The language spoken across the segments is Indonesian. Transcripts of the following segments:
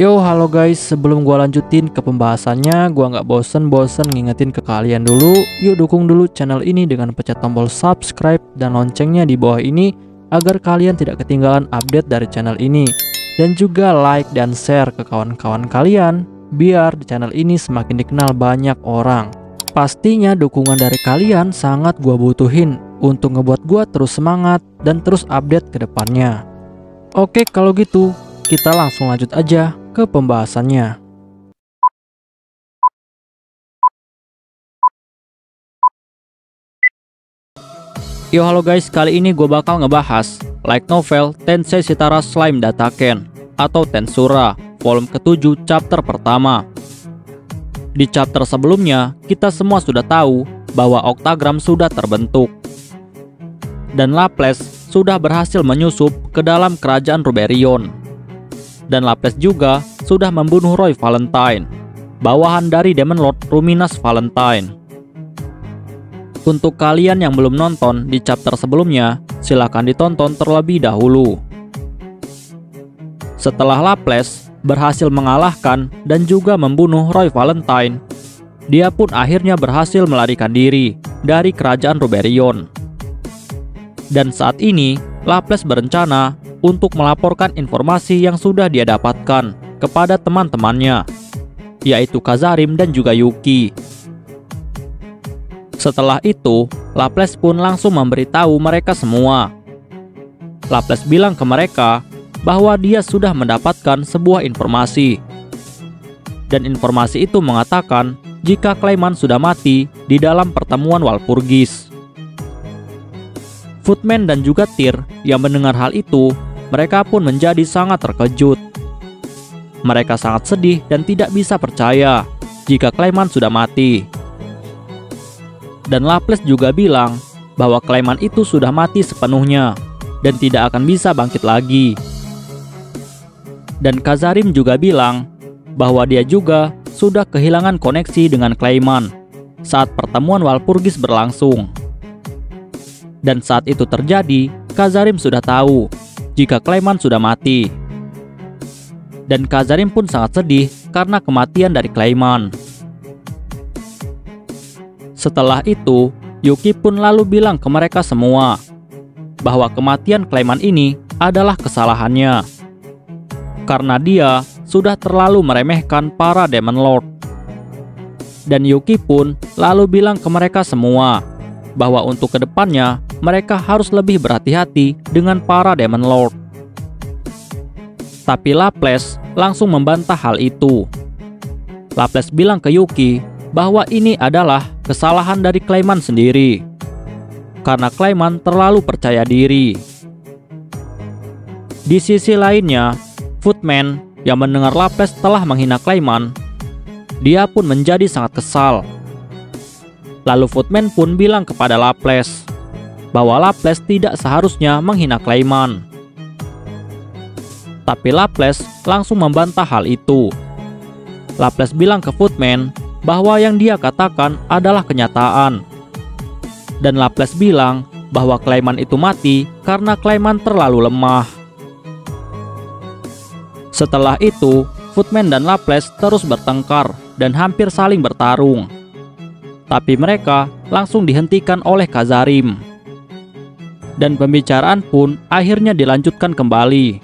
Yo, halo guys, sebelum gua lanjutin ke pembahasannya, gua nggak bosen-bosen ngingetin ke kalian dulu. Yuk dukung dulu channel ini dengan pencet tombol subscribe dan loncengnya di bawah ini agar kalian tidak ketinggalan update dari channel ini. Dan juga like dan share ke kawan-kawan kalian biar di channel ini semakin dikenal banyak orang. Pastinya dukungan dari kalian sangat gua butuhin untuk ngebuat gua terus semangat dan terus update ke depannya. Oke, kalau gitu kita langsung lanjut aja ke pembahasannya. Yo, halo guys, kali ini gue bakal ngebahas light novel Tensei Shitara Slime Dataken atau Tensura volume ke-7 chapter pertama. Di chapter sebelumnya, kita semua sudah tahu bahwa Octagram sudah terbentuk dan Laples sudah berhasil menyusup ke dalam kerajaan Ruberion. Dan Laples juga sudah membunuh Roy Valentine, bawahan dari Demon Lord Ruminas Valentine. Untuk kalian yang belum nonton di chapter sebelumnya, silahkan ditonton terlebih dahulu. Setelah Laples berhasil mengalahkan dan juga membunuh Roy Valentine, dia pun akhirnya berhasil melarikan diri dari kerajaan Ruberion. Dan saat ini, Laples berencana untuk melaporkan informasi yang sudah dia dapatkan kepada teman-temannya, yaitu Kazarim dan juga Yuki. Setelah itu, Laples pun langsung memberitahu mereka semua. Laples bilang ke mereka bahwa dia sudah mendapatkan sebuah informasi. Dan informasi itu mengatakan jika Clayman sudah mati di dalam pertemuan Walpurgis. Footman dan juga Tyr yang mendengar hal itu, mereka pun menjadi sangat terkejut. Mereka sangat sedih dan tidak bisa percaya jika Clayman sudah mati. Dan Laples juga bilang bahwa Clayman itu sudah mati sepenuhnya dan tidak akan bisa bangkit lagi. Dan Kazarim juga bilang bahwa dia juga sudah kehilangan koneksi dengan Clayman saat pertemuan Walpurgis berlangsung. Dan saat itu terjadi, Kazarim sudah tahu jika Clayman sudah mati. Dan Kazarim pun sangat sedih karena kematian dari Clayman. Setelah itu, Yuki pun lalu bilang ke mereka semua bahwa kematian Clayman ini adalah kesalahannya, karena dia sudah terlalu meremehkan para Demon Lord. Dan Yuki pun lalu bilang ke mereka semua bahwa untuk kedepannya mereka harus lebih berhati-hati dengan para Demon Lord. Tapi Laples langsung membantah hal itu. Laples bilang ke Yuki bahwa ini adalah kesalahan dari Clayman sendiri, karena Clayman terlalu percaya diri. Di sisi lainnya, Footman yang mendengar Laples telah menghina Clayman, dia pun menjadi sangat kesal. Lalu Footman pun bilang kepada Laples bahwa Laples tidak seharusnya menghina Clayman. Tapi Laples langsung membantah hal itu. Laples bilang ke Footman bahwa yang dia katakan adalah kenyataan. Dan Laples bilang bahwa Clayman itu mati karena Clayman terlalu lemah. Setelah itu, Footman dan Laples terus bertengkar dan hampir saling bertarung. Tapi mereka langsung dihentikan oleh Kazarim. Dan pembicaraan pun akhirnya dilanjutkan kembali.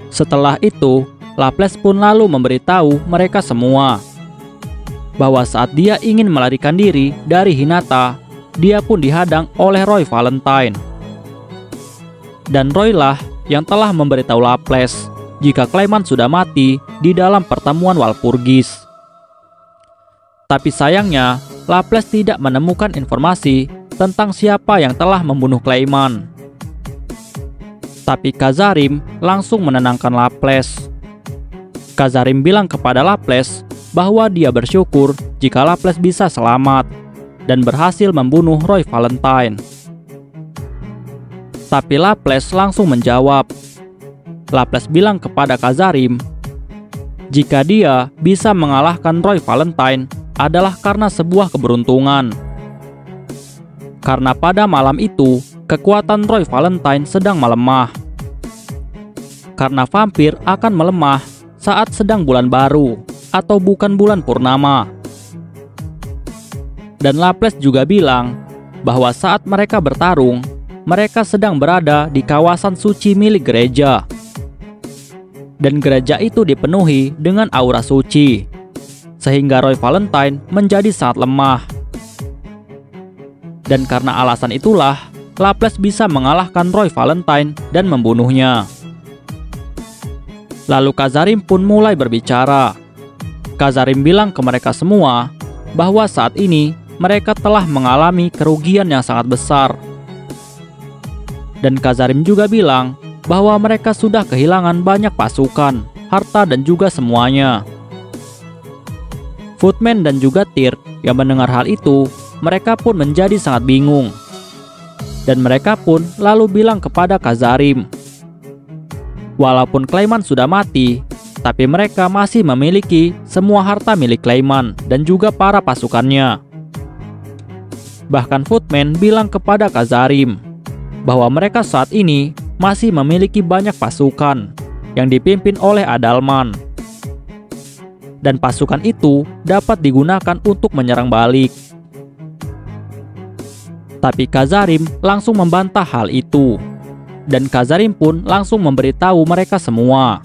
Setelah itu, Laples pun lalu memberitahu mereka semua bahwa saat dia ingin melarikan diri dari Hinata, dia pun dihadang oleh Roy Valentine. Dan Roy lah yang telah memberitahu Laples jika Clayman sudah mati di dalam pertemuan Walpurgis. Tapi sayangnya, Laples tidak menemukan informasi tentang siapa yang telah membunuh Clayman. Tapi Kazarim langsung menenangkan Laples. Kazarim bilang kepada Laples bahwa dia bersyukur jika Laples bisa selamat dan berhasil membunuh Roy Valentine. Tapi Laples langsung menjawab. Laples bilang kepada Kazarim jika dia bisa mengalahkan Roy Valentine adalah karena sebuah keberuntungan. Karena pada malam itu, kekuatan Roy Valentine sedang melemah. karena vampir akan melemah saat sedang bulan baru atau bukan bulan purnama. Dan Laplace juga bilang bahwa saat mereka bertarung, mereka sedang berada di kawasan suci milik gereja. Dan gereja itu dipenuhi dengan aura suci, sehingga Roy Valentine menjadi sangat lemah. Dan karena alasan itulah, Laplace bisa mengalahkan Roy Valentine dan membunuhnya. Lalu Kazarim pun mulai berbicara. Kazarim bilang ke mereka semua bahwa saat ini mereka telah mengalami kerugian yang sangat besar. Dan Kazarim juga bilang bahwa mereka sudah kehilangan banyak pasukan, harta dan juga semuanya. Footman dan juga Tyr yang mendengar hal itu, mereka pun menjadi sangat bingung. Dan mereka pun lalu bilang kepada Kazarim, walaupun Clayman sudah mati, tapi mereka masih memiliki semua harta milik Clayman dan juga para pasukannya. Bahkan Footman bilang kepada Kazarim bahwa mereka saat ini masih memiliki banyak pasukan yang dipimpin oleh Adalman. Dan pasukan itu dapat digunakan untuk menyerang balik. Tapi Kazarim langsung membantah hal itu. Dan Kazarim pun langsung memberitahu mereka semua.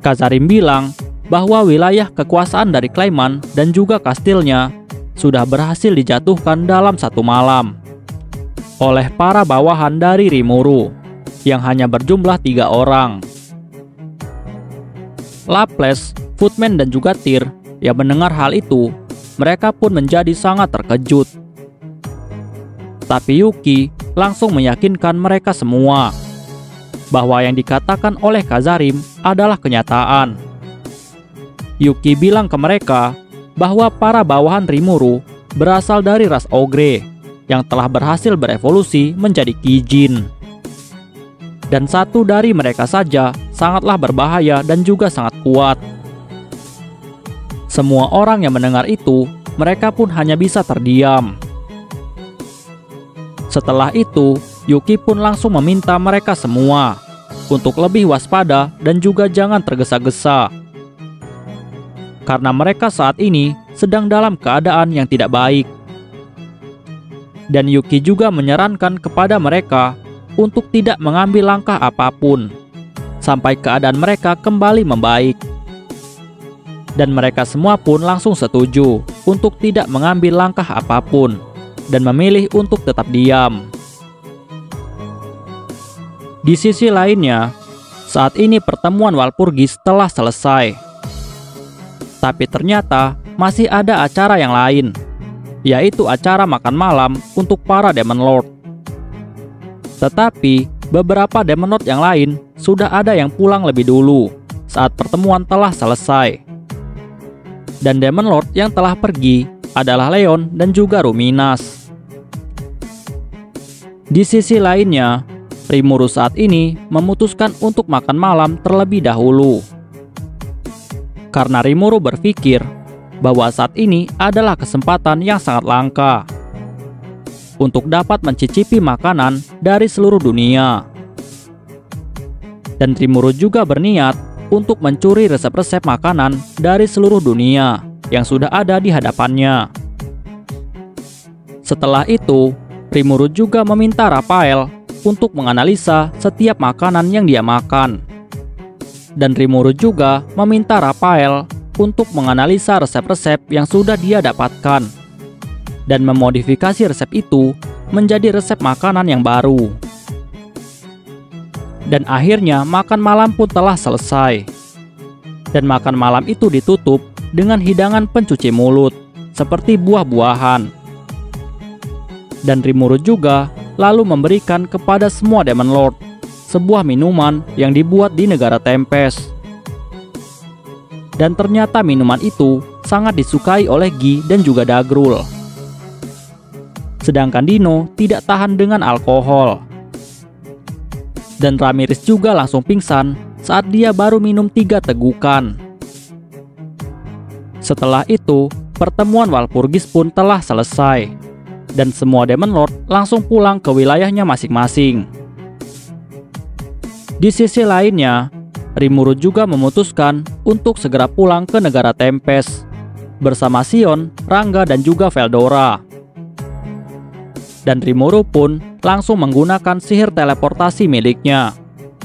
Kazarim bilang bahwa wilayah kekuasaan dari Clayman dan juga kastilnya sudah berhasil dijatuhkan dalam satu malam oleh para bawahan dari Rimuru yang hanya berjumlah 3 orang. Laplace, Footman dan juga Tyr yang mendengar hal itu, mereka pun menjadi sangat terkejut. Tapi Yuki langsung meyakinkan mereka semua bahwa yang dikatakan oleh Kazarim adalah kenyataan. Yuki bilang ke mereka bahwa para bawahan Rimuru berasal dari ras Ogre yang telah berhasil berevolusi menjadi Kijin. Dan satu dari mereka saja sangatlah berbahaya dan juga sangat kuat. Semua orang yang mendengar itu, mereka pun hanya bisa terdiam. Setelah itu, Yuki pun langsung meminta mereka semua untuk lebih waspada dan juga jangan tergesa-gesa. Karena mereka saat ini sedang dalam keadaan yang tidak baik. Dan Yuki juga menyarankan kepada mereka untuk tidak mengambil langkah apapun sampai keadaan mereka kembali membaik. Dan mereka semua pun langsung setuju untuk tidak mengambil langkah apapun dan memilih untuk tetap diam. Di sisi lainnya, saat ini pertemuan Walpurgis telah selesai. Tapi ternyata masih ada acara yang lain, yaitu acara makan malam untuk para Demon Lord. Tetapi beberapa Demon Lord yang lain sudah ada yang pulang lebih dulu saat pertemuan telah selesai. Dan Demon Lord yang telah pergi adalah Leon dan juga Ruminas. Di sisi lainnya, Rimuru saat ini memutuskan untuk makan malam terlebih dahulu. Karena Rimuru berpikir bahwa saat ini adalah kesempatan yang sangat langka untuk dapat mencicipi makanan dari seluruh dunia. Dan Rimuru juga berniat untuk mencuri resep-resep makanan dari seluruh dunia yang sudah ada di hadapannya. Setelah itu, Rimuru juga meminta Raphael untuk menganalisa setiap makanan yang dia makan. Dan Rimuru juga meminta Raphael untuk menganalisa resep-resep yang sudah dia dapatkan dan memodifikasi resep itu menjadi resep makanan yang baru. Dan akhirnya makan malam pun telah selesai. Dan makan malam itu ditutup dengan hidangan pencuci mulut seperti buah-buahan. Dan Rimuru juga lalu memberikan kepada semua Demon Lord sebuah minuman yang dibuat di negara Tempest. Dan ternyata minuman itu sangat disukai oleh Guy dan juga Dagrul. Sedangkan Dino tidak tahan dengan alkohol. Dan Ramirez juga langsung pingsan saat dia baru minum 3 tegukan. Setelah itu, pertemuan Walpurgis pun telah selesai. Dan semua Demon Lord langsung pulang ke wilayahnya masing-masing. Di sisi lainnya, Rimuru juga memutuskan untuk segera pulang ke negara Tempest bersama Sion, Rangga, dan juga Veldora. Dan Rimuru pun langsung menggunakan sihir teleportasi miliknya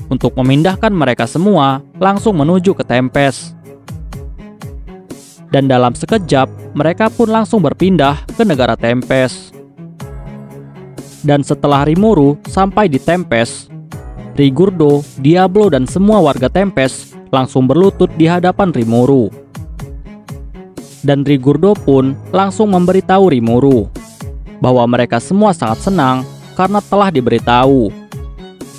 untuk memindahkan mereka semua langsung menuju ke Tempest. Dan dalam sekejap, mereka pun langsung berpindah ke negara Tempest. Dan setelah Rimuru sampai di Tempest, Rigurdo, Diablo, dan semua warga Tempest langsung berlutut di hadapan Rimuru. Dan Rigurdo pun langsung memberitahu Rimuru bahwa mereka semua sangat senang karena telah diberitahu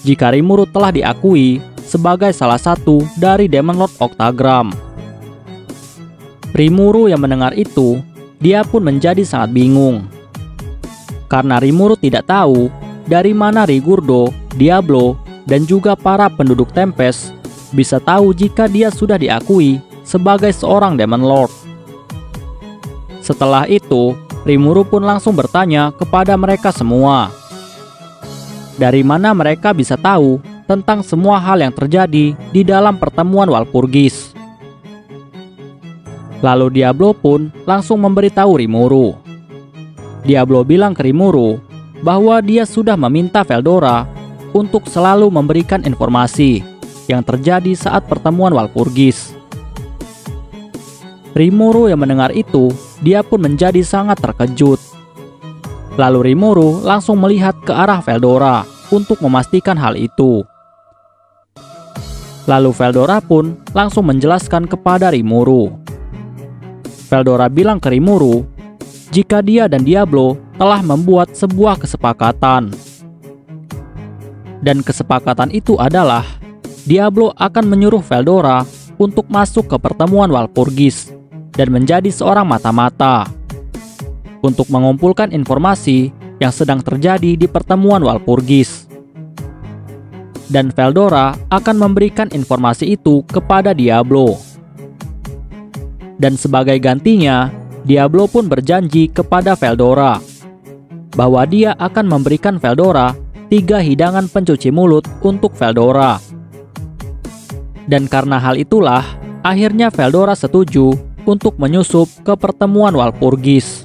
jika Rimuru telah diakui sebagai salah satu dari Demon Lord Octagram. Rimuru yang mendengar itu, dia pun menjadi sangat bingung. Karena Rimuru tidak tahu dari mana Rigurdo, Diablo, dan juga para penduduk Tempest bisa tahu jika dia sudah diakui sebagai seorang Demon Lord. Setelah itu, Rimuru pun langsung bertanya kepada mereka semua, dari mana mereka bisa tahu tentang semua hal yang terjadi di dalam pertemuan Walpurgis. Lalu Diablo pun langsung memberitahu Rimuru. Diablo bilang ke Rimuru bahwa dia sudah meminta Veldora untuk selalu memberikan informasi yang terjadi saat pertemuan Walpurgis. Rimuru yang mendengar itu, dia pun menjadi sangat terkejut. Lalu Rimuru langsung melihat ke arah Veldora untuk memastikan hal itu. Lalu Veldora pun langsung menjelaskan kepada Rimuru. Veldora bilang ke Rimuru jika dia dan Diablo telah membuat sebuah kesepakatan. Dan kesepakatan itu adalah Diablo akan menyuruh Veldora untuk masuk ke pertemuan Walpurgis dan menjadi seorang mata-mata untuk mengumpulkan informasi yang sedang terjadi di pertemuan Walpurgis. Dan Veldora akan memberikan informasi itu kepada Diablo. Dan sebagai gantinya, Diablo pun berjanji kepada Veldora bahwa dia akan memberikan Veldora 3 hidangan pencuci mulut untuk Veldora. Dan karena hal itulah, akhirnya Veldora setuju untuk menyusup ke pertemuan Walpurgis.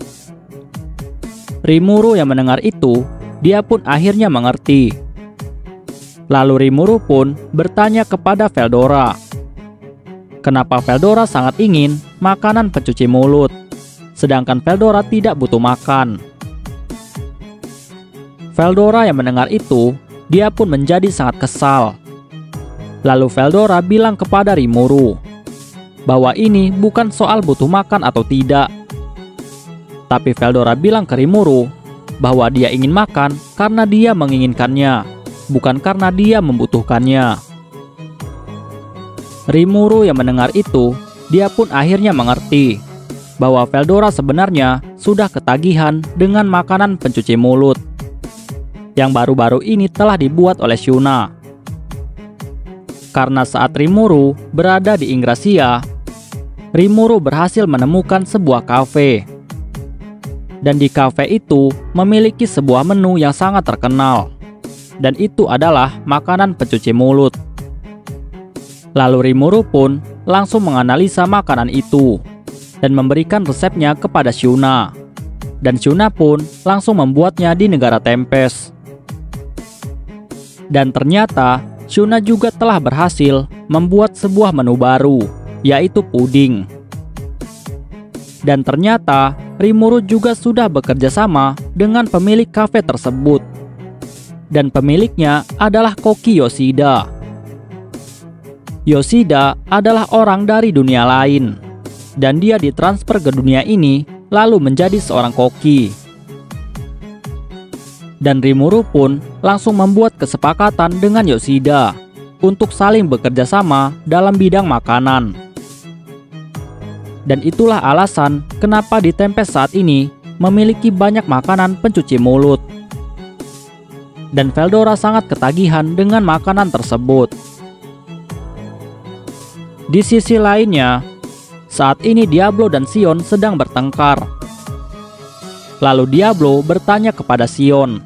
Rimuru yang mendengar itu, dia pun akhirnya mengerti. Lalu Rimuru pun bertanya kepada Veldora, kenapa Veldora sangat ingin makanan pencuci mulut, sedangkan Veldora tidak butuh makan. Veldora yang mendengar itu, dia pun menjadi sangat kesal. Lalu Veldora bilang kepada Rimuru bahwa ini bukan soal butuh makan atau tidak. Tapi Veldora bilang ke Rimuru bahwa dia ingin makan karena dia menginginkannya, bukan karena dia membutuhkannya. Rimuru yang mendengar itu, dia pun akhirnya mengerti bahwa Veldora sebenarnya sudah ketagihan dengan makanan pencuci mulut yang baru-baru ini telah dibuat oleh Shuna. Karena saat Rimuru berada di Ingracia, Rimuru berhasil menemukan sebuah kafe. Dan di kafe itu memiliki sebuah menu yang sangat terkenal, dan itu adalah makanan pencuci mulut. Lalu Rimuru pun langsung menganalisa makanan itu dan memberikan resepnya kepada Shuna. Dan Shuna pun langsung membuatnya di negara Tempest. Dan ternyata Shuna juga telah berhasil membuat sebuah menu baru, yaitu puding. Dan ternyata Rimuru juga sudah bekerja sama dengan pemilik kafe tersebut. Dan pemiliknya adalah Koki Yoshida. Yoshida adalah orang dari dunia lain, dan dia ditransfer ke dunia ini lalu menjadi seorang koki. Dan Rimuru pun langsung membuat kesepakatan dengan Yoshida untuk saling bekerja sama dalam bidang makanan. Dan itulah alasan kenapa di Tempest saat ini memiliki banyak makanan pencuci mulut. Dan Veldora sangat ketagihan dengan makanan tersebut. Di sisi lainnya, saat ini Diablo dan Sion sedang bertengkar. Lalu Diablo bertanya kepada Sion.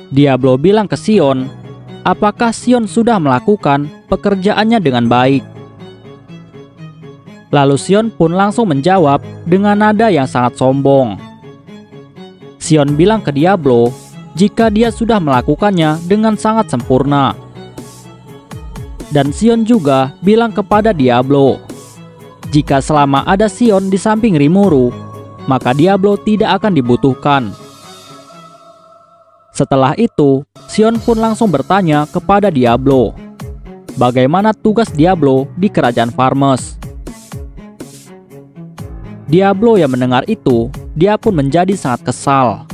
Diablo bilang ke Sion apakah Sion sudah melakukan pekerjaannya dengan baik. Lalu Sion pun langsung menjawab dengan nada yang sangat sombong. Sion bilang ke Diablo jika dia sudah melakukannya dengan sangat sempurna. Dan Sion juga bilang kepada Diablo, jika selama ada Sion di samping Rimuru, maka Diablo tidak akan dibutuhkan. Setelah itu, Sion pun langsung bertanya kepada Diablo, bagaimana tugas Diablo di kerajaan Farmes. Diablo yang mendengar itu, dia pun menjadi sangat kesal.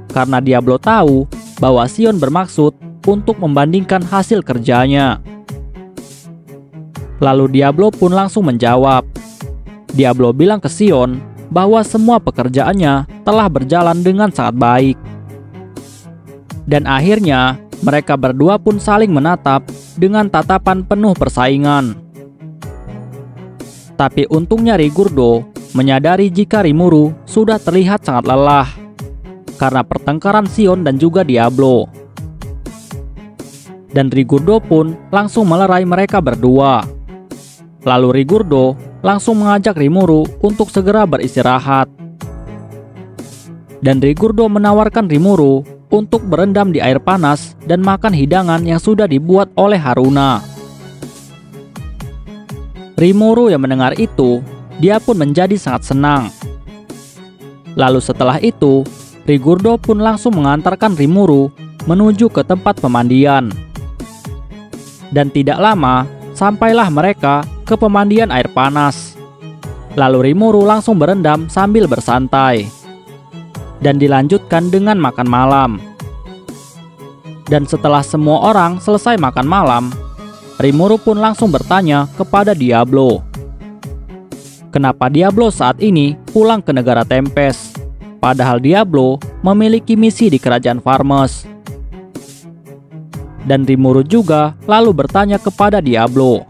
Karena Diablo tahu bahwa Sion bermaksud untuk membandingkan hasil kerjanya. Lalu Diablo pun langsung menjawab. Diablo bilang ke Sion bahwa semua pekerjaannya telah berjalan dengan sangat baik. Dan akhirnya, mereka berdua pun saling menatap dengan tatapan penuh persaingan. Tapi untungnya Rigurdo menyadari jika Rimuru sudah terlihat sangat lelah karena pertengkaran Sion dan juga Diablo. Dan Rigurdo pun langsung melerai mereka berdua. Lalu Rigurdo langsung mengajak Rimuru untuk segera beristirahat. Dan Rigurdo menawarkan Rimuru untuk berendam di air panas dan makan hidangan yang sudah dibuat oleh Haruna. Rimuru yang mendengar itu, dia pun menjadi sangat senang. Lalu setelah itu, Rigurdo pun langsung mengantarkan Rimuru menuju ke tempat pemandian. Dan tidak lama, sampailah mereka ke pemandian air panas. Lalu Rimuru langsung berendam sambil bersantai. Dan dilanjutkan dengan makan malam. Dan setelah semua orang selesai makan malam, Rimuru pun langsung bertanya kepada Diablo, kenapa Diablo saat ini pulang ke negara Tempest, padahal Diablo memiliki misi di kerajaan Farmes. Dan Rimuru juga lalu bertanya kepada Diablo,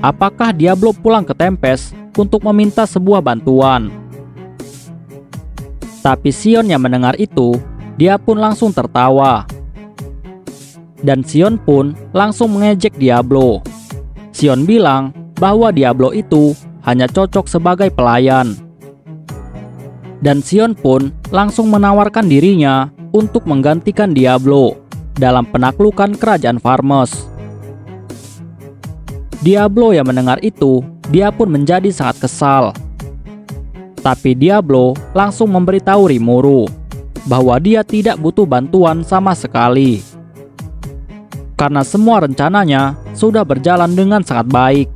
apakah Diablo pulang ke Tempest untuk meminta sebuah bantuan. Tapi Sion yang mendengar itu, dia pun langsung tertawa. Dan Sion pun langsung mengejek Diablo. Sion bilang bahwa Diablo itu hanya cocok sebagai pelayan. Dan Sion pun langsung menawarkan dirinya untuk menggantikan Diablo dalam penaklukan kerajaan Farmes. Diablo yang mendengar itu, dia pun menjadi sangat kesal. Tapi Diablo langsung memberitahu Rimuru bahwa dia tidak butuh bantuan sama sekali. Karena semua rencananya sudah berjalan dengan sangat baik.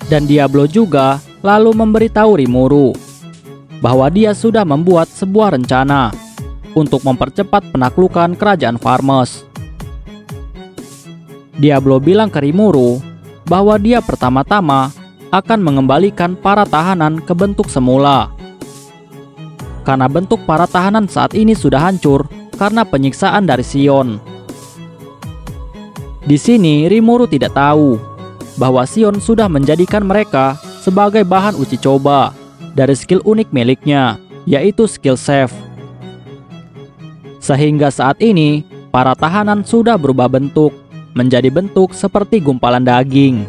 Dan Diablo juga lalu memberitahu Rimuru bahwa dia sudah membuat sebuah rencana untuk mempercepat penaklukan kerajaan Farmes. Diablo bilang ke Rimuru bahwa dia pertama-tama akan mengembalikan para tahanan ke bentuk semula. Karena bentuk para tahanan saat ini sudah hancur karena penyiksaan dari Sion. Di sini Rimuru tidak tahu bahwa Sion sudah menjadikan mereka sebagai bahan uji coba dari skill unik miliknya, yaitu skill save. Sehingga saat ini para tahanan sudah berubah bentuk menjadi bentuk seperti gumpalan daging.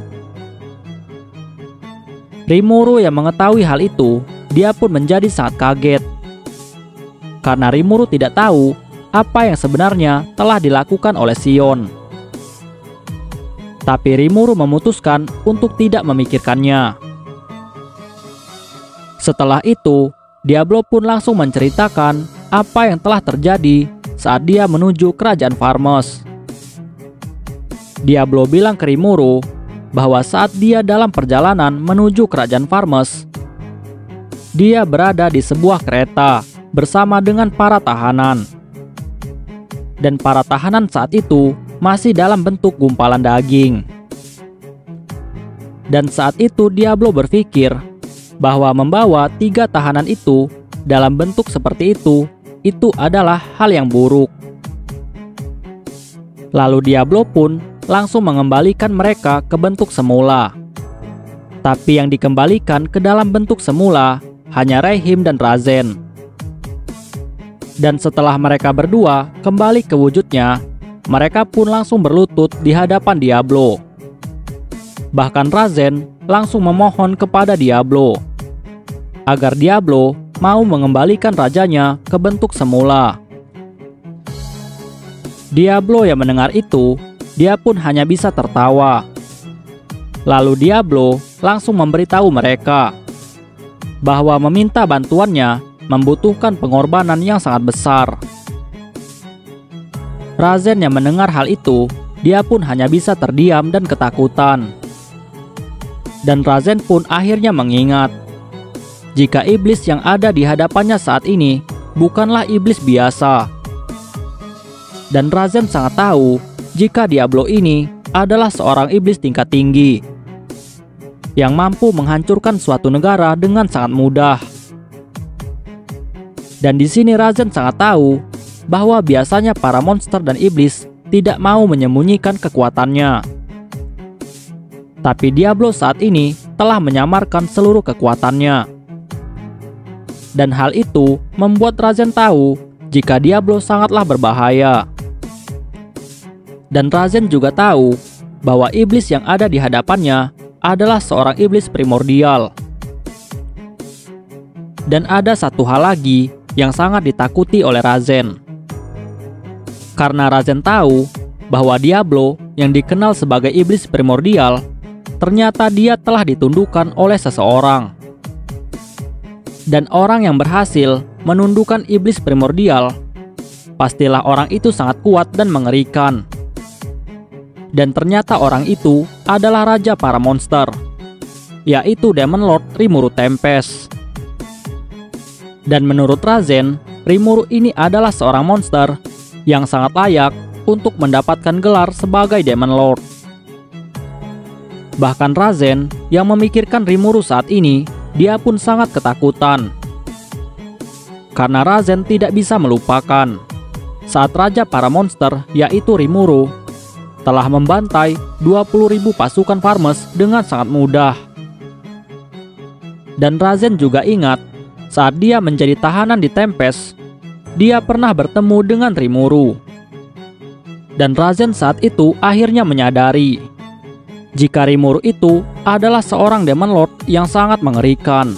Rimuru yang mengetahui hal itu, dia pun menjadi sangat kaget. Karena Rimuru tidak tahu apa yang sebenarnya telah dilakukan oleh Sion. Tapi Rimuru memutuskan untuk tidak memikirkannya. Setelah itu, Diablo pun langsung menceritakan apa yang telah terjadi saat dia menuju kerajaan Farmes. Diablo bilang ke Rimuru bahwa saat dia dalam perjalanan menuju kerajaan Farmes, dia berada di sebuah kereta bersama dengan para tahanan. Dan para tahanan saat itu masih dalam bentuk gumpalan daging. Dan saat itu Diablo berpikir bahwa membawa 3 tahanan itu dalam bentuk seperti itu adalah hal yang buruk. Lalu Diablo pun langsung mengembalikan mereka ke bentuk semula. Tapi yang dikembalikan ke dalam bentuk semula hanya Raihim dan Razen. Dan setelah mereka berdua kembali ke wujudnya, mereka pun langsung berlutut di hadapan Diablo. Bahkan Razen langsung memohon kepada Diablo agar Diablo mau mengembalikan rajanya ke bentuk semula. Diablo yang mendengar itu, dia pun hanya bisa tertawa. Lalu Diablo langsung memberitahu mereka bahwa meminta bantuannya membutuhkan pengorbanan yang sangat besar. Razen yang mendengar hal itu, dia pun hanya bisa terdiam dan ketakutan. Dan Razen pun akhirnya mengingat jika iblis yang ada di hadapannya saat ini bukanlah iblis biasa. Dan Razen sangat tahu jika Diablo ini adalah seorang iblis tingkat tinggi yang mampu menghancurkan suatu negara dengan sangat mudah. Dan di sini Razen sangat tahu bahwa biasanya para monster dan iblis tidak mau menyembunyikan kekuatannya. Tapi Diablo saat ini telah menyamarkan seluruh kekuatannya. Dan hal itu membuat Razen tahu jika Diablo sangatlah berbahaya. Dan Razen juga tahu bahwa iblis yang ada di hadapannya adalah seorang iblis primordial. Dan ada satu hal lagi yang sangat ditakuti oleh Razen. Karena Razen tahu bahwa Diablo yang dikenal sebagai iblis primordial, ternyata dia telah ditundukkan oleh seseorang. Dan orang yang berhasil menundukkan iblis primordial, pastilah orang itu sangat kuat dan mengerikan. Dan ternyata orang itu adalah raja para monster, yaitu Demon Lord Rimuru Tempest. Dan menurut Razen, Rimuru ini adalah seorang monster yang sangat layak untuk mendapatkan gelar sebagai Demon Lord. Bahkan Razen yang memikirkan Rimuru saat ini, dia pun sangat ketakutan. Karena Razen tidak bisa melupakan saat raja para monster yaitu Rimuru telah membantai 20.000 pasukan Farmes dengan sangat mudah. Dan Razen juga ingat saat dia menjadi tahanan di Tempest, dia pernah bertemu dengan Rimuru. Dan Razen saat itu akhirnya menyadari jika Rimuru itu adalah seorang Demon Lord yang sangat mengerikan.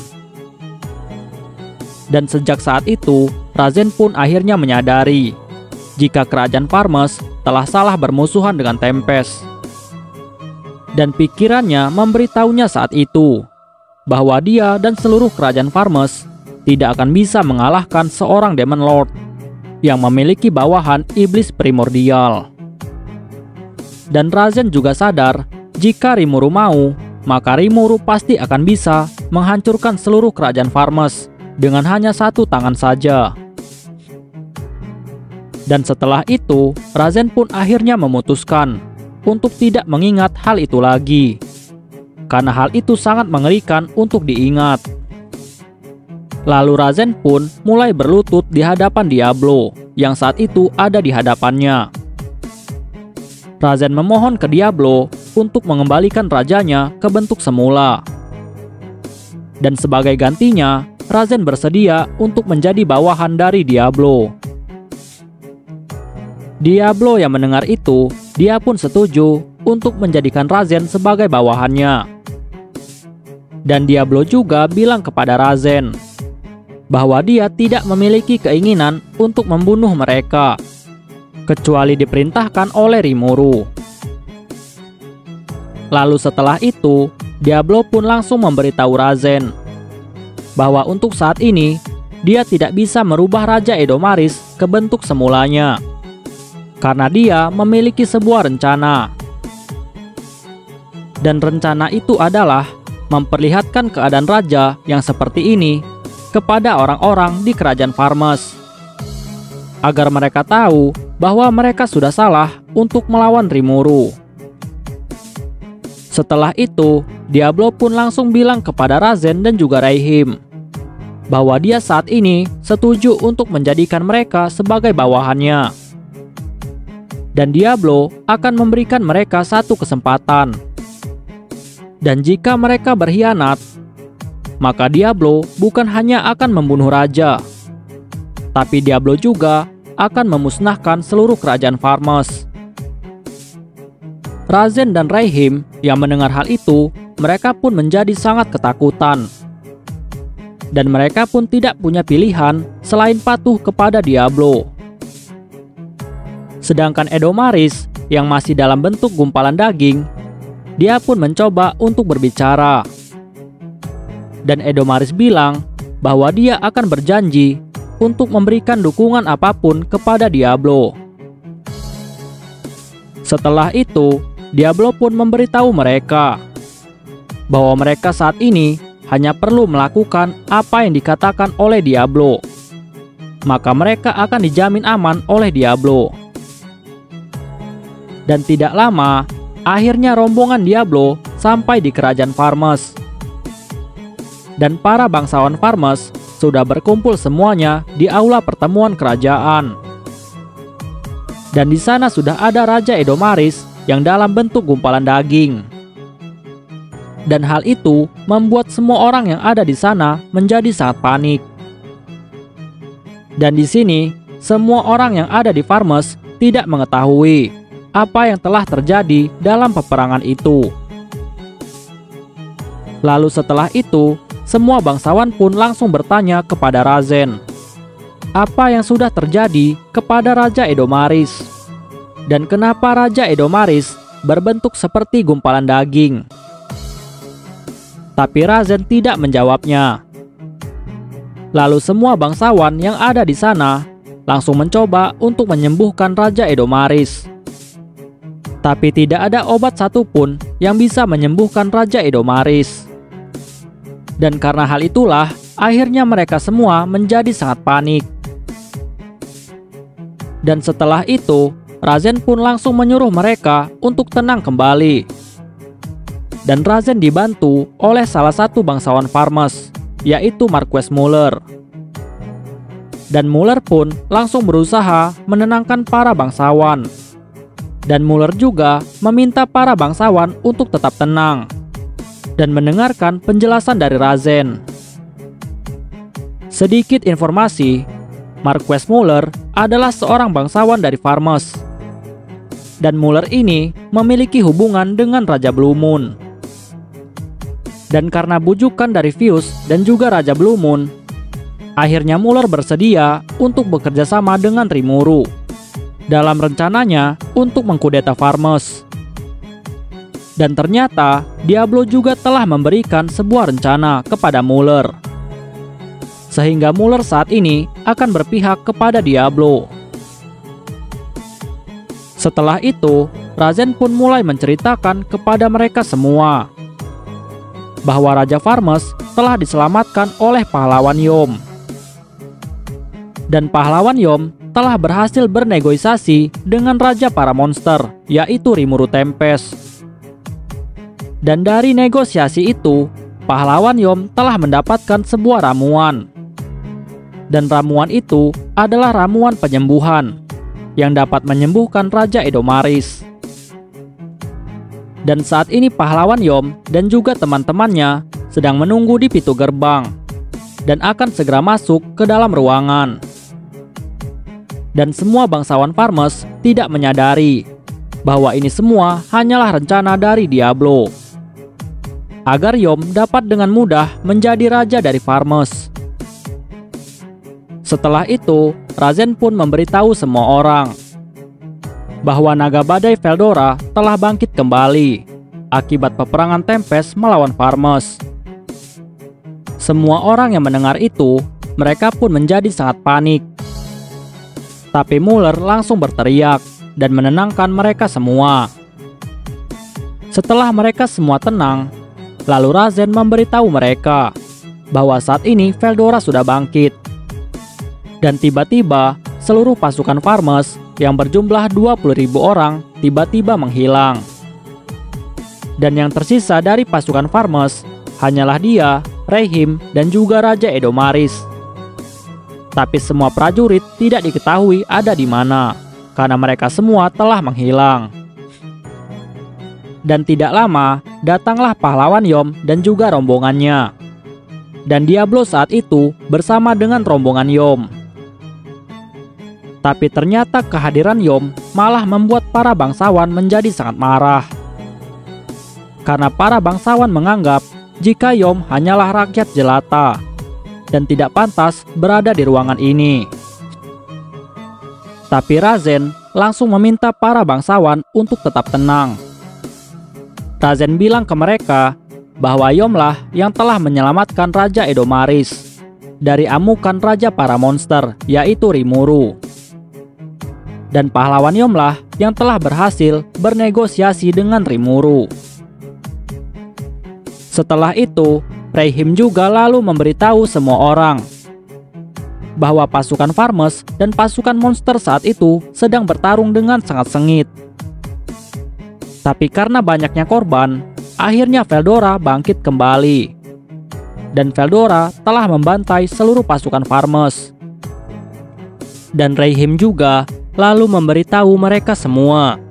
Dan sejak saat itu, Razen pun akhirnya menyadari jika kerajaan Farmes telah salah bermusuhan dengan Tempest. Dan pikirannya memberitahunya saat itu bahwa dia dan seluruh kerajaan Farmes tidak akan bisa mengalahkan seorang Demon Lord yang memiliki bawahan iblis primordial. Dan Razen juga sadar jika Rimuru mau, maka Rimuru pasti akan bisa menghancurkan seluruh kerajaan Farmes dengan hanya satu tangan saja. Dan setelah itu, Razen pun akhirnya memutuskan untuk tidak mengingat hal itu lagi, karena hal itu sangat mengerikan untuk diingat. Lalu Razen pun mulai berlutut di hadapan Diablo yang saat itu ada di hadapannya. Razen memohon ke Diablo untuk mengembalikan rajanya ke bentuk semula. Dan sebagai gantinya, Razen bersedia untuk menjadi bawahan dari Diablo. Diablo yang mendengar itu, dia pun setuju untuk menjadikan Razen sebagai bawahannya. Dan Diablo juga bilang kepada Razen bahwa dia tidak memiliki keinginan untuk membunuh mereka, kecuali diperintahkan oleh Rimuru. Lalu setelah itu, Diablo pun langsung memberitahu Razen bahwa untuk saat ini, dia tidak bisa merubah Raja Edomaris ke bentuk semulanya, karena dia memiliki sebuah rencana. Dan rencana itu adalah memperlihatkan keadaan raja yang seperti ini kepada orang-orang di kerajaan Farmes, agar mereka tahu bahwa mereka sudah salah untuk melawan Rimuru. Setelah itu, Diablo pun langsung bilang kepada Razen dan juga Raihim bahwa dia saat ini setuju untuk menjadikan mereka sebagai bawahannya. Dan Diablo akan memberikan mereka satu kesempatan. Dan jika mereka berkhianat, maka Diablo bukan hanya akan membunuh raja, tapi Diablo juga akan memusnahkan seluruh kerajaan Farmes Razen dan Rahim yang mendengar hal itu, mereka pun menjadi sangat ketakutan. Dan mereka pun tidak punya pilihan selain patuh kepada Diablo. Sedangkan Edomaris yang masih dalam bentuk gumpalan daging, dia pun mencoba untuk berbicara. Dan Edomaris bilang bahwa dia akan berjanji untuk memberikan dukungan apapun kepada Diablo. Setelah itu, Diablo pun memberitahu mereka bahwa mereka saat ini hanya perlu melakukan apa yang dikatakan oleh Diablo. Maka mereka akan dijamin aman oleh Diablo. Dan tidak lama, akhirnya rombongan Diablo sampai di kerajaan Farmes. Dan para bangsawan Farmes sudah berkumpul semuanya di aula pertemuan kerajaan. Dan di sana sudah ada Raja Edomaris yang dalam bentuk gumpalan daging. Dan hal itu membuat semua orang yang ada di sana menjadi sangat panik. Dan di sini, semua orang yang ada di Farmes tidak mengetahui apa yang telah terjadi dalam peperangan itu. Lalu setelah itu, semua bangsawan pun langsung bertanya kepada Razen, apa yang sudah terjadi kepada Raja Edomaris? Dan kenapa Raja Edomaris berbentuk seperti gumpalan daging? Tapi Razen tidak menjawabnya. Lalu semua bangsawan yang ada di sana langsung mencoba untuk menyembuhkan Raja Edomaris. Tapi tidak ada obat satupun yang bisa menyembuhkan Raja Edomaris. Dan karena hal itulah, akhirnya mereka semua menjadi sangat panik. Dan setelah itu, Razen pun langsung menyuruh mereka untuk tenang kembali. Dan Razen dibantu oleh salah satu bangsawan Farmes, yaitu Marquess Muller. Dan Muller pun langsung berusaha menenangkan para bangsawan. Dan Muller juga meminta para bangsawan untuk tetap tenang dan mendengarkan penjelasan dari Razen. Sedikit informasi, Marquess Muller adalah seorang bangsawan dari Farmes. Dan Muller ini memiliki hubungan dengan Raja Blue Moon. Dan karena bujukan dari Fuse dan juga Raja Blue Moon, akhirnya Muller bersedia untuk bekerja sama dengan Rimuru dalam rencananya untuk mengkudeta Farmes. Dan ternyata Diablo juga telah memberikan sebuah rencana kepada Muller, sehingga Muller saat ini akan berpihak kepada Diablo. Setelah itu, Razen pun mulai menceritakan kepada mereka semua bahwa Raja Farmes telah diselamatkan oleh pahlawan Yom. Dan pahlawan Yom telah berhasil bernegosiasi dengan Raja para monster, yaitu Rimuru Tempest. Dan dari negosiasi itu, pahlawan Yom telah mendapatkan sebuah ramuan. Dan ramuan itu adalah ramuan penyembuhan yang dapat menyembuhkan Raja Edomaris. Dan saat ini pahlawan Yom dan juga teman-temannya sedang menunggu di pintu gerbang dan akan segera masuk ke dalam ruangan. Dan semua bangsawan Farmes tidak menyadari bahwa ini semua hanyalah rencana dari Diablo agar Yom dapat dengan mudah menjadi raja dari Farmes. Setelah itu, Razen pun memberitahu semua orang bahwa naga badai Veldora telah bangkit kembali akibat peperangan Tempest melawan Farmes. Semua orang yang mendengar itu, mereka pun menjadi sangat panik. Tapi Muller langsung berteriak dan menenangkan mereka semua. Setelah mereka semua tenang, lalu Razen memberitahu mereka bahwa saat ini Veldora sudah bangkit. Dan tiba-tiba seluruh pasukan Farmes yang berjumlah 20.000 orang tiba-tiba menghilang. Dan yang tersisa dari pasukan Farmes hanyalah dia, Rahim, dan juga Raja Edomaris. Tapi semua prajurit tidak diketahui ada di mana, karena mereka semua telah menghilang. Dan tidak lama, datanglah pahlawan Yom dan juga rombongannya. Dan Diablo saat itu bersama dengan rombongan Yom. Tapi ternyata kehadiran Yom malah membuat para bangsawan menjadi sangat marah. karena para bangsawan menganggap jika Yom hanyalah rakyat jelata dan tidak pantas berada di ruangan ini. Tapi Razen langsung meminta para bangsawan untuk tetap tenang. Razen bilang ke mereka bahwa Yomlah yang telah menyelamatkan Raja Edomaris dari amukan Raja para monster, yaitu Rimuru. Dan pahlawan Yomlah yang telah berhasil bernegosiasi dengan Rimuru. Setelah itu, Reihim juga lalu memberitahu semua orang bahwa pasukan Farmes dan pasukan monster saat itu sedang bertarung dengan sangat sengit. Tapi karena banyaknya korban, akhirnya Veldora bangkit kembali. Dan Veldora telah membantai seluruh pasukan Farmes. Dan Reihim juga lalu memberitahu mereka semua.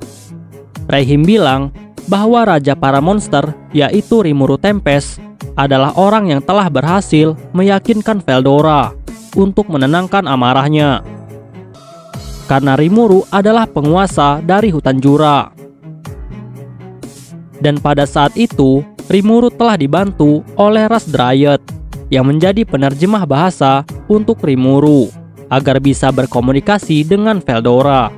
Reihim bilang bahwa Raja para monster, yaitu Rimuru Tempest, adalah orang yang telah berhasil meyakinkan Veldora untuk menenangkan amarahnya. Karena Rimuru adalah penguasa dari hutan Jura. Dan pada saat itu, Rimuru telah dibantu oleh ras Dryad yang menjadi penerjemah bahasa untuk Rimuru agar bisa berkomunikasi dengan Veldora.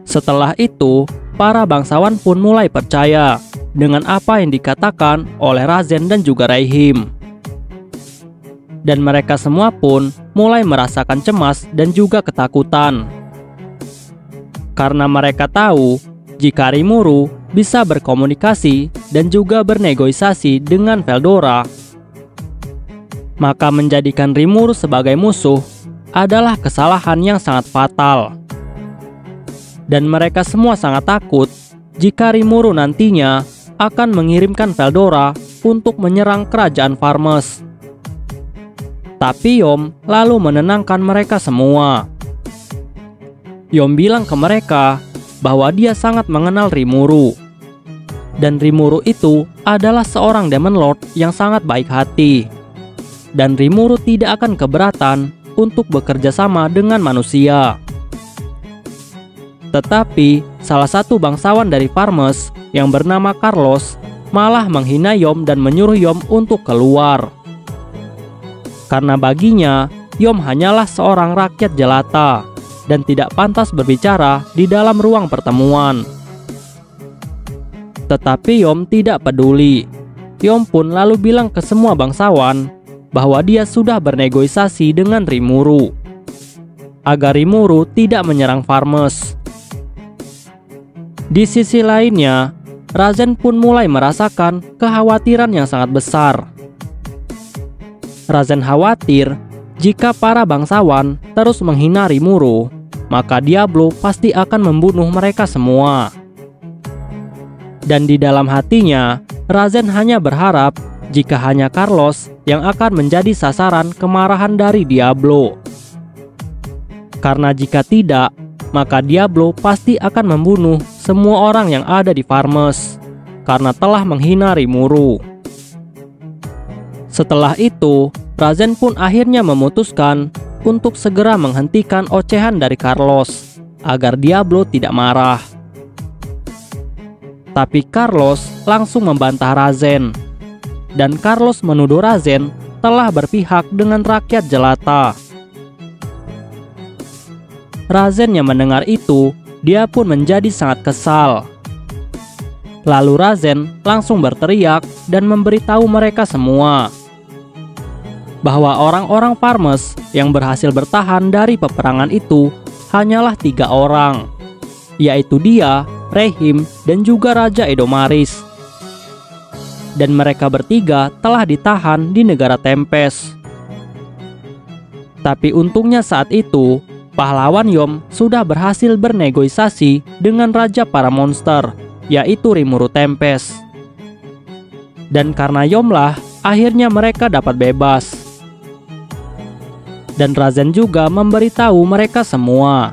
Setelah itu, para bangsawan pun mulai percaya dengan apa yang dikatakan oleh Razen dan juga Reihim. Dan mereka semua pun mulai merasakan cemas dan juga ketakutan. Karena mereka tahu jika Rimuru bisa berkomunikasi dan juga bernegosiasi dengan Veldora, maka menjadikan Rimuru sebagai musuh adalah kesalahan yang sangat fatal. Dan mereka semua sangat takut jika Rimuru nantinya akan mengirimkan Veldora untuk menyerang kerajaan Farmes. Tapi Yom lalu menenangkan mereka semua. Yom bilang ke mereka bahwa dia sangat mengenal Rimuru. Dan Rimuru itu adalah seorang Demon Lord yang sangat baik hati. Dan Rimuru tidak akan keberatan untuk bekerja sama dengan manusia. Tetapi salah satu bangsawan dari Farmes yang bernama Carlos malah menghina Yom dan menyuruh Yom untuk keluar. Karena baginya, Yom hanyalah seorang rakyat jelata dan tidak pantas berbicara di dalam ruang pertemuan. Tetapi Yom tidak peduli. Yom pun lalu bilang ke semua bangsawan bahwa dia sudah bernegosiasi dengan Rimuru agar Rimuru tidak menyerang Farmes. Di sisi lainnya, Razen pun mulai merasakan kekhawatiran yang sangat besar. Razen khawatir jika para bangsawan terus menghina Rimuru, maka Diablo pasti akan membunuh mereka semua. Dan di dalam hatinya, Razen hanya berharap jika hanya Carlos yang akan menjadi sasaran kemarahan dari Diablo. Karena jika tidak, maka Diablo pasti akan membunuh semua orang yang ada di Farmes karena telah menghina Rimuru. Setelah itu, Razen pun akhirnya memutuskan untuk segera menghentikan ocehan dari Carlos agar Diablo tidak marah. Tapi Carlos langsung membantah Razen, dan Carlos menuduh Razen telah berpihak dengan rakyat jelata. Razen yang mendengar itu, dia pun menjadi sangat kesal. Lalu Razen langsung berteriak dan memberitahu mereka semua bahwa orang-orang Farmes yang berhasil bertahan dari peperangan itu hanyalah 3 orang, yaitu dia, Reihim, dan juga Raja Edomaris. Dan mereka bertiga telah ditahan di negara Tempest. Tapi untungnya saat itu, pahlawan Yom sudah berhasil bernegosiasi dengan Raja para monster, yaitu Rimuru Tempest. Dan karena Yomlah, akhirnya mereka dapat bebas. Dan Razen juga memberitahu mereka semua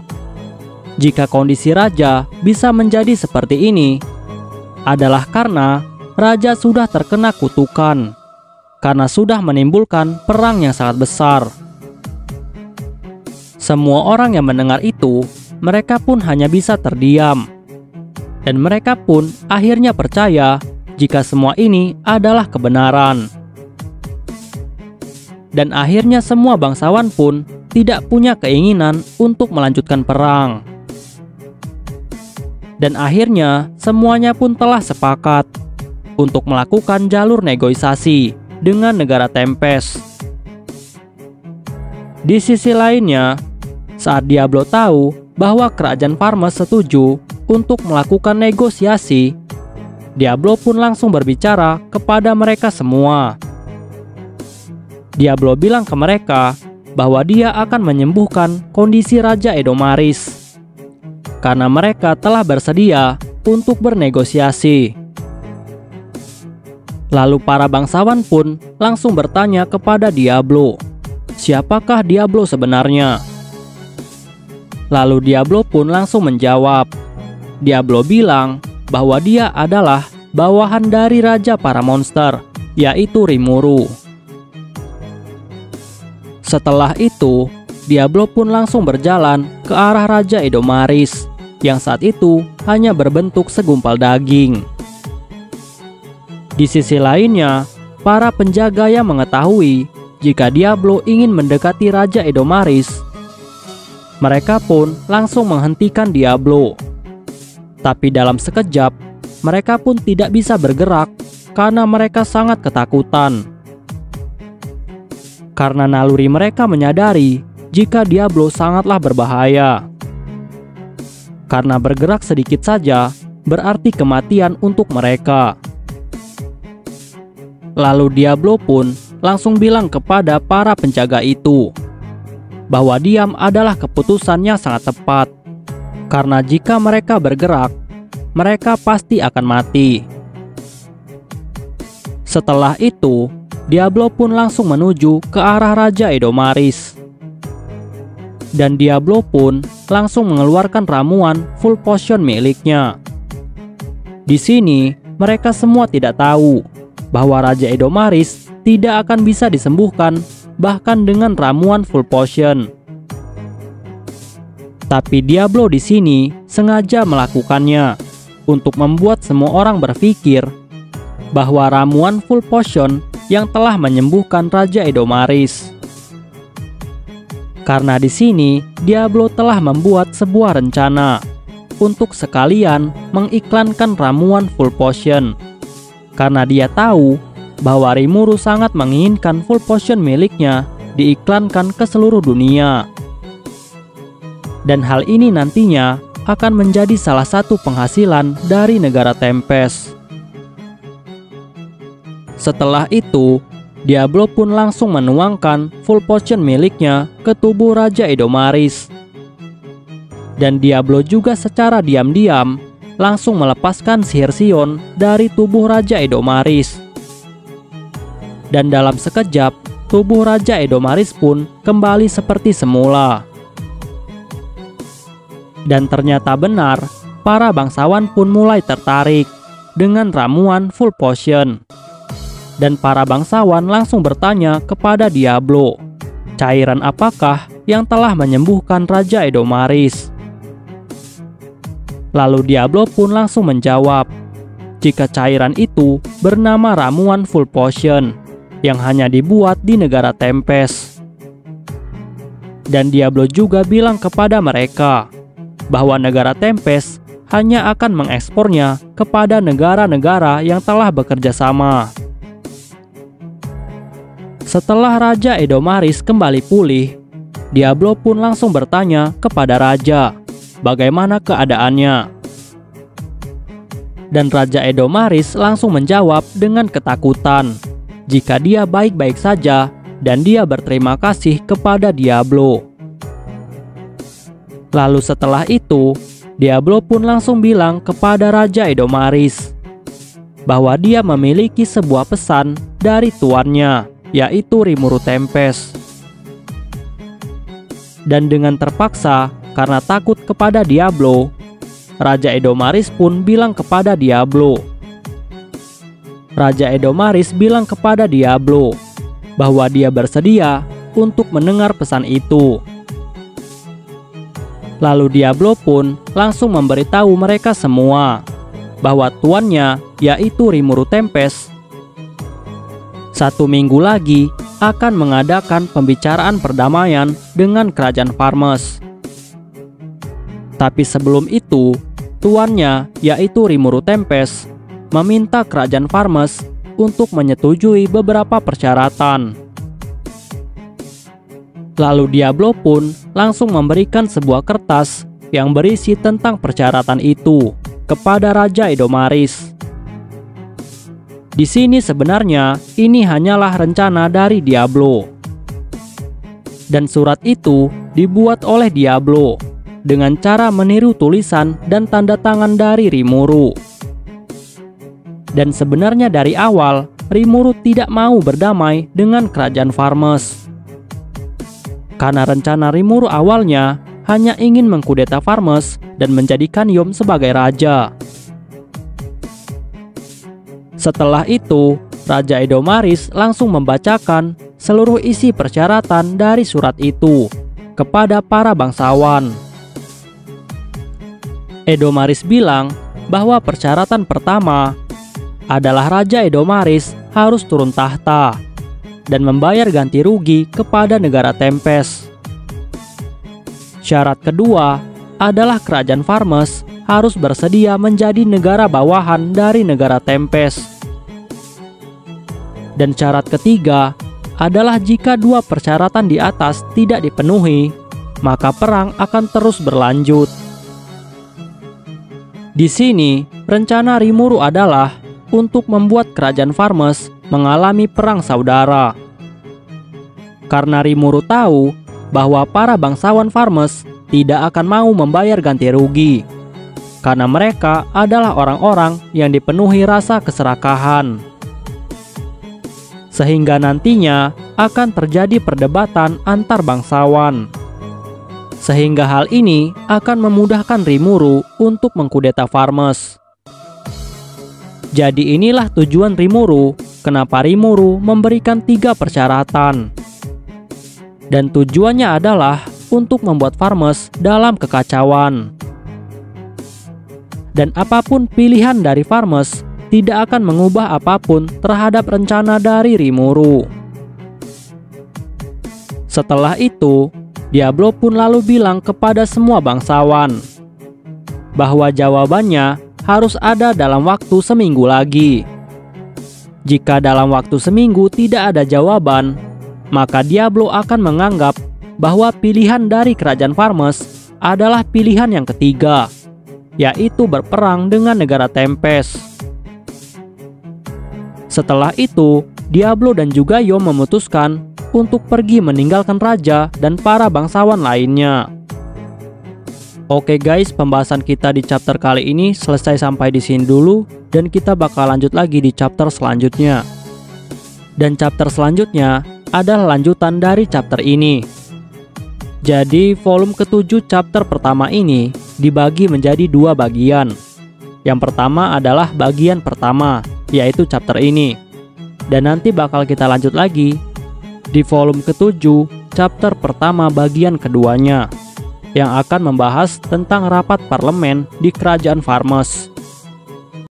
jika kondisi Raja bisa menjadi seperti ini adalah karena Raja sudah terkena kutukan, karena sudah menimbulkan perang yang sangat besar. Semua orang yang mendengar itu, mereka pun hanya bisa terdiam. dan mereka pun akhirnya percaya jika semua ini adalah kebenaran. Dan akhirnya semua bangsawan pun tidak punya keinginan untuk melanjutkan perang. Dan akhirnya semuanya pun telah sepakat untuk melakukan jalur negosiasi dengan negara Tempest. Di sisi lainnya, saat Diablo tahu bahwa kerajaan Farmes setuju untuk melakukan negosiasi, Diablo pun langsung berbicara kepada mereka semua. Diablo bilang ke mereka bahwa dia akan menyembuhkan kondisi Raja Edomaris karena mereka telah bersedia untuk bernegosiasi. Lalu para bangsawan pun langsung bertanya kepada Diablo, siapakah Diablo sebenarnya? Lalu Diablo pun langsung menjawab. Diablo bilang bahwa dia adalah bawahan dari Raja para monster, yaitu Rimuru. Setelah itu, Diablo pun langsung berjalan ke arah Raja Edomaris, yang saat itu hanya berbentuk segumpal daging. Di sisi lainnya, para penjaga yang mengetahui jika Diablo ingin mendekati Raja Edomaris, mereka pun langsung menghentikan Diablo. Tapi dalam sekejap, mereka pun tidak bisa bergerak karena mereka sangat ketakutan. Karena naluri mereka menyadari jika Diablo sangatlah berbahaya. Karena bergerak sedikit saja berarti kematian untuk mereka. Lalu Diablo pun langsung bilang kepada para penjaga itu bahwa diam adalah keputusan yang sangat tepat. Karena jika mereka bergerak, mereka pasti akan mati. Setelah itu, Diablo pun langsung menuju ke arah Raja Edomaris. Dan Diablo pun langsung mengeluarkan ramuan full potion miliknya. Di sini, mereka semua tidak tahu bahwa Raja Edomaris tidak akan bisa disembuhkan bahkan dengan ramuan full potion. Tapi Diablo di sini sengaja melakukannya untuk membuat semua orang berpikir bahwa ramuan full potion yang telah menyembuhkan Raja Edomaris. Karena di sini Diablo telah membuat sebuah rencana untuk sekalian mengiklankan ramuan full potion. Karena dia tahu bahwa Rimuru sangat menginginkan full potion miliknya diiklankan ke seluruh dunia. Dan hal ini nantinya akan menjadi salah satu penghasilan dari negara Tempest. Setelah itu, Diablo pun langsung menuangkan full potion miliknya ke tubuh Raja Edomaris. Dan Diablo juga secara diam-diam langsung melepaskan sihir Sion dari tubuh Raja Edomaris. Dan dalam sekejap, tubuh Raja Edomaris pun kembali seperti semula. Dan ternyata benar, para bangsawan pun mulai tertarik dengan ramuan full potion. Dan para bangsawan langsung bertanya kepada Diablo, cairan apakah yang telah menyembuhkan Raja Edomaris? Lalu Diablo pun langsung menjawab, jika cairan itu bernama ramuan full potion yang hanya dibuat di negara Tempest. Dan Diablo juga bilang kepada mereka bahwa negara Tempest hanya akan mengekspornya kepada negara-negara yang telah bekerja sama. Setelah Raja Edomaris kembali pulih, Diablo pun langsung bertanya kepada Raja bagaimana keadaannya. Dan Raja Edomaris langsung menjawab dengan ketakutan jika dia baik-baik saja dan dia berterima kasih kepada Diablo. Lalu setelah itu, Diablo pun langsung bilang kepada Raja Edomaris bahwa dia memiliki sebuah pesan dari tuannya, yaitu Rimuru Tempest. Dan dengan terpaksa karena takut kepada Diablo, Raja Edomaris pun bilang kepada Diablo. Raja Edomaris bilang kepada Diablo bahwa dia bersedia untuk mendengar pesan itu. Lalu Diablo pun langsung memberitahu mereka semua bahwa tuannya, yaitu Rimuru Tempest, 1 minggu lagi akan mengadakan pembicaraan perdamaian dengan kerajaan Farmes. Tapi sebelum itu, tuannya, yaitu Rimuru Tempest, meminta kerajaan Farmes untuk menyetujui beberapa persyaratan. Lalu Diablo pun langsung memberikan sebuah kertas yang berisi tentang persyaratan itu kepada Raja Edomaris. Di sini sebenarnya ini hanyalah rencana dari Diablo. Dan surat itu dibuat oleh Diablo dengan cara meniru tulisan dan tanda tangan dari Rimuru. Dan sebenarnya dari awal, Rimuru tidak mau berdamai dengan kerajaan Farmes. Karena rencana Rimuru awalnya hanya ingin mengkudeta Farmes dan menjadikan Yom sebagai raja. Setelah itu, Raja Edomaris langsung membacakan seluruh isi persyaratan dari surat itu kepada para bangsawan. Edomaris bilang bahwa persyaratan pertama adalah Raja Edomaris harus turun tahta dan membayar ganti rugi kepada negara Tempest. Syarat kedua adalah kerajaan Farmes harus bersedia menjadi negara bawahan dari negara Tempest. Dan syarat ketiga adalah jika dua persyaratan di atas tidak dipenuhi, maka perang akan terus berlanjut. Di sini, rencana Rimuru adalah untuk membuat kerajaan Farmes mengalami perang saudara. Karena Rimuru tahu bahwa para bangsawan Farmes tidak akan mau membayar ganti rugi, karena mereka adalah orang-orang yang dipenuhi rasa keserakahan. Sehingga nantinya akan terjadi perdebatan antar bangsawan. Sehingga hal ini akan memudahkan Rimuru untuk mengkudeta Farmes. Jadi inilah tujuan Rimuru, kenapa Rimuru memberikan 3 persyaratan. Dan tujuannya adalah untuk membuat Farmes dalam kekacauan. Dan apapun pilihan dari Farmes tidak akan mengubah apapun terhadap rencana dari Rimuru. Setelah itu, Diablo pun lalu bilang kepada semua bangsawan bahwa jawabannya harus ada dalam waktu seminggu lagi. Jika dalam waktu seminggu tidak ada jawaban, maka Diablo akan menganggap bahwa pilihan dari kerajaan Farmes adalah pilihan yang ketiga, yaitu berperang dengan negara Tempest. Setelah itu, Diablo dan juga Yom memutuskan untuk pergi meninggalkan raja dan para bangsawan lainnya. Oke guys, pembahasan kita di chapter kali ini selesai sampai di sini dulu, dan kita bakal lanjut lagi di chapter selanjutnya. Dan chapter selanjutnya adalah lanjutan dari chapter ini. Jadi volume ke-7 chapter pertama ini dibagi menjadi 2 bagian. Yang pertama adalah bagian pertama, yaitu chapter ini. Dan nanti bakal kita lanjut lagi di volume ke-7 chapter pertama bagian keduanya, yang akan membahas tentang rapat parlemen di kerajaan Farmes.